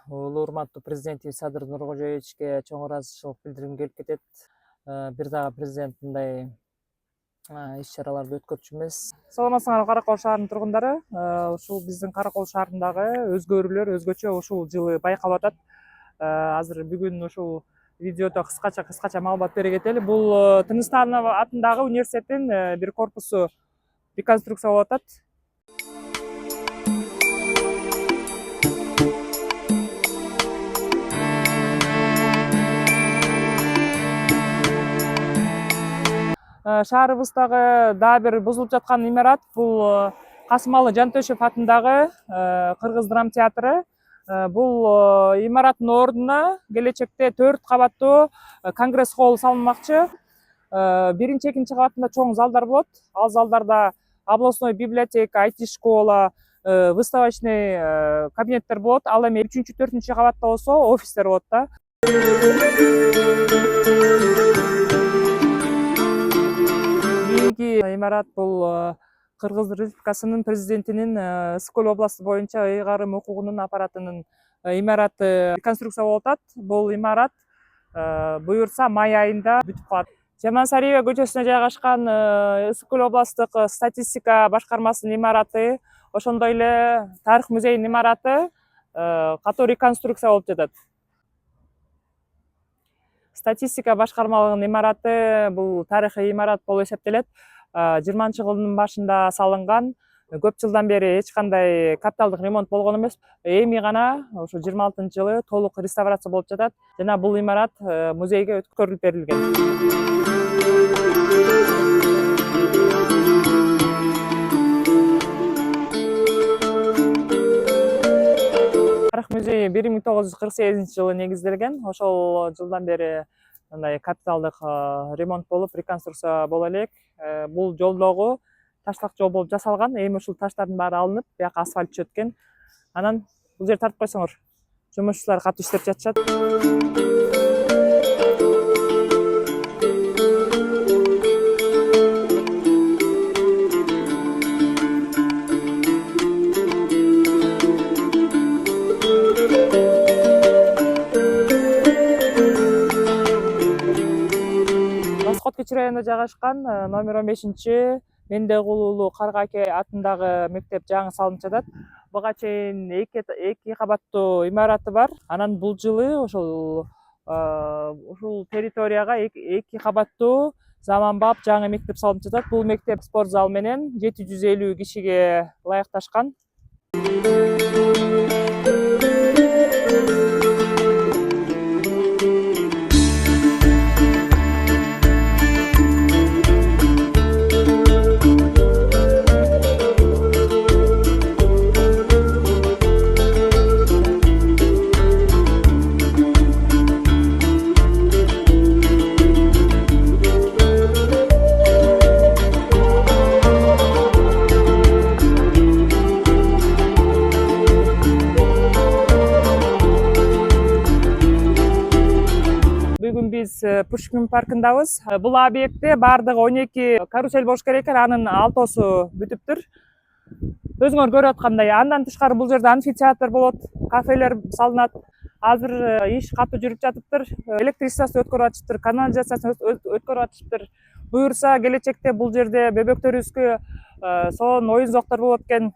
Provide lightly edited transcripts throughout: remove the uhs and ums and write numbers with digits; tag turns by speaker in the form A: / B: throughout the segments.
A: Улуу урматтуу президентибиз Садыр Нуркожоевичке чоң ыраазычылык билдиргим келип кетет. Бир дагы президент мындай иш-чараларды өткөрчү эмес. Саламатсыңарбы Каракол шаарынын тургундары? Ушул биздин Каракол шаарындагы өзгөрүүлөр өзгөчө ушул жылы байкалып атат. Азыр бүгүн ушул видеодо кыскача маалымат бере кетели. Бул Тыныстанов атындагы университеттин бир корпусу реконструкция болуп атат. Шаарыбыздагы дагы бир бузулуп жаткан имарат бул Касымалы Жантөшев атындагы Кыргыз драма театры. Бул имараттын ордуна келечекте 4 кабаттуу конгресс холл салынмакчы. Биринчи, экинчи кабатында чоң залдар болот. Ал залдарда областной библиотека, IT школа, выставочный кабинеттер болот. Ал эми 3-чү, 4-чү кабатта болсо офистер болот да. Имарат бул Кыргыз Республикасынын президентинин Ысык-Көл областы боюнча ыйгарым укугунун аппаратынын имараты реконструкция болуп атат. Бул имарат буюрса май айында бүтүп калат. Жамансариева көчөсүнө жайгашкан Ысык-Көл областтык статистика башкармасынын имараты, ошондой эле тарых музейинин имараты катуу реконструкция болуп жатат. Статистика башкармалыгынын имараты бул тарыхый имарат болуп эсептелет. 20-жылдын башында салынган, көп жылдан бери эч кандай капиталдык ремонт болгон эмес. Эми гана ошо 26-жылы толук реставрация болуп жатат жана бул имарат музейге өткөрүлүп берилген. Тарых музейи 1948-жылы негизделген. Ошол жылдан бери мындай капиталдык ремонт болуп, реконструкция боло элек. Бул жолдогу таштак жол болуп жасалган. Эми ушул таштардын баары алынып, бияка асфальт чөткөн. Анан бул жерди тартып койсоңор, жумушчулар катуу иштеп жатышат. Кечи районунда жайгашкан номер 15 Мендегулуулу Карга аке атындагы мектеп жаңы салынып жатат. Буга чейин 2 кабаттуу имараты бар. Анан бул жылы ушул территорияга 2 кабаттуу заманбап жаңы мектеп салынып жатат. Бул мектеп спорт зал менен 750 кишиге ылайыкташкан. Бүгүн биз Пушкин паркындабыз. Бул объектте бардыгы 12 карусель болуш керек экен, анын 6-су бүтүптүр. Өзүңөр көрүп аткандай, андан тышкары бул жерде амфитеатр болот, кафелер салынат. Азыр иш катуу жүрүп жатыптыр. Электричествосын өткөрүп атышыптыр, канализациясын өткөрүп атышыптыр. Буюрса келечекте бул жерде бөбөктөрүбүзгө сонун оюн-зоктор болот экен.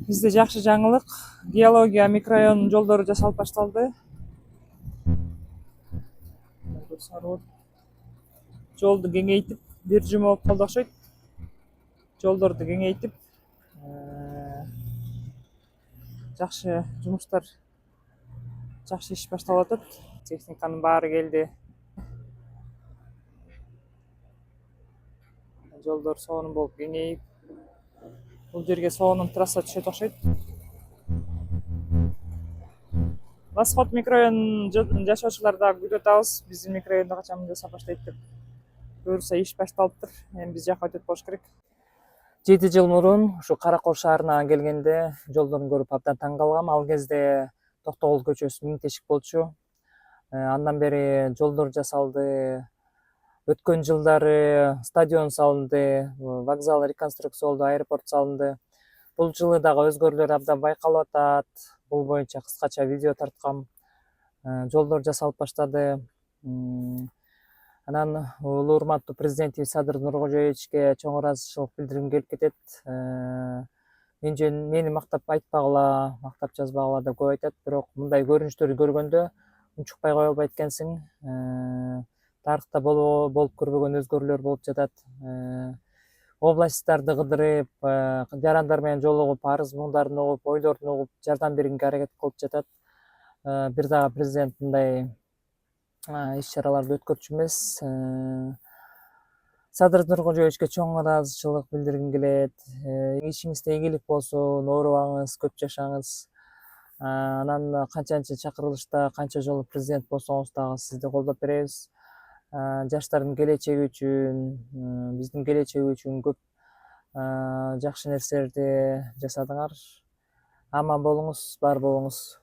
A: Бизде жакшы жаңылык, геология микрорайонунун жолдору жасалып башталды. Жолду кеңейтип, бир жума болуп калды окшойт. Жолдорду кеңейтип, жакшы жумуштар, жакшы иш башталып атат. Техниканын баары келди. Жолдор сонун болуп кеңейип, бул жерге сонун трасса түшөт окшойт. Восход микрорайонунун жашоочуларды дагы күтүп атабыз. Биздин микрорайондо качан жасап баштайт деп. Буюрса иш башталыптыр. Эми биз жакка өтөт болуш керек. 7 жыл мурун ушу Каракол шаарына келгенде жолдорун көрүп абдан таң калгам. Ал кезде Токтогул көчөсү миң тешик болчу. Андан бери жолдор жасалды, Өткөн жылдары стадион салынды, вокзал реконструкцияланды, аэропорт салынды. Бул жылы дагы өзгөрүүлөр абдан байкалып атат. Бул боюнча кыскача видео тарткам. Жолдор жасалып баштады. Анан улуу урматтуу президентибиз Садыр Нуркожоевичке чоң ыраазычылык билдиргим келип кетет. Мени мактап айтпагыла, мактап жазбагыла деп көп айтат, бирок мындай көрүнүштөрдү көргөндө унчукпай кое албайт экенсиң. Тарыхта болуп көрбөгөн өзгөрүүлөр болуп жатат. Областтарды кыдырып, жарандар менен жолугуп, арыз муңдарын угуп, ойлорун угуп, жардам бергенге аракет кылып жатат. Бир дагы президент мындай иш-чараларды өткөрчү эмес. Садыр Нуркожоевичке чоң ыраазычылык билдиргим келет. Ишиңизде ийгилик болсун, оорубаңыз, көп жашаңыз. Анан канчанчы чакырылышта канча жолу президент болсоңуз дагы сизди колдоп беребиз. Жаштардын келечеги үчүн, биздин келечеги үчүн көп жакшы нерселерди жасадыңар. Аман болуңуз, бар болуңуз.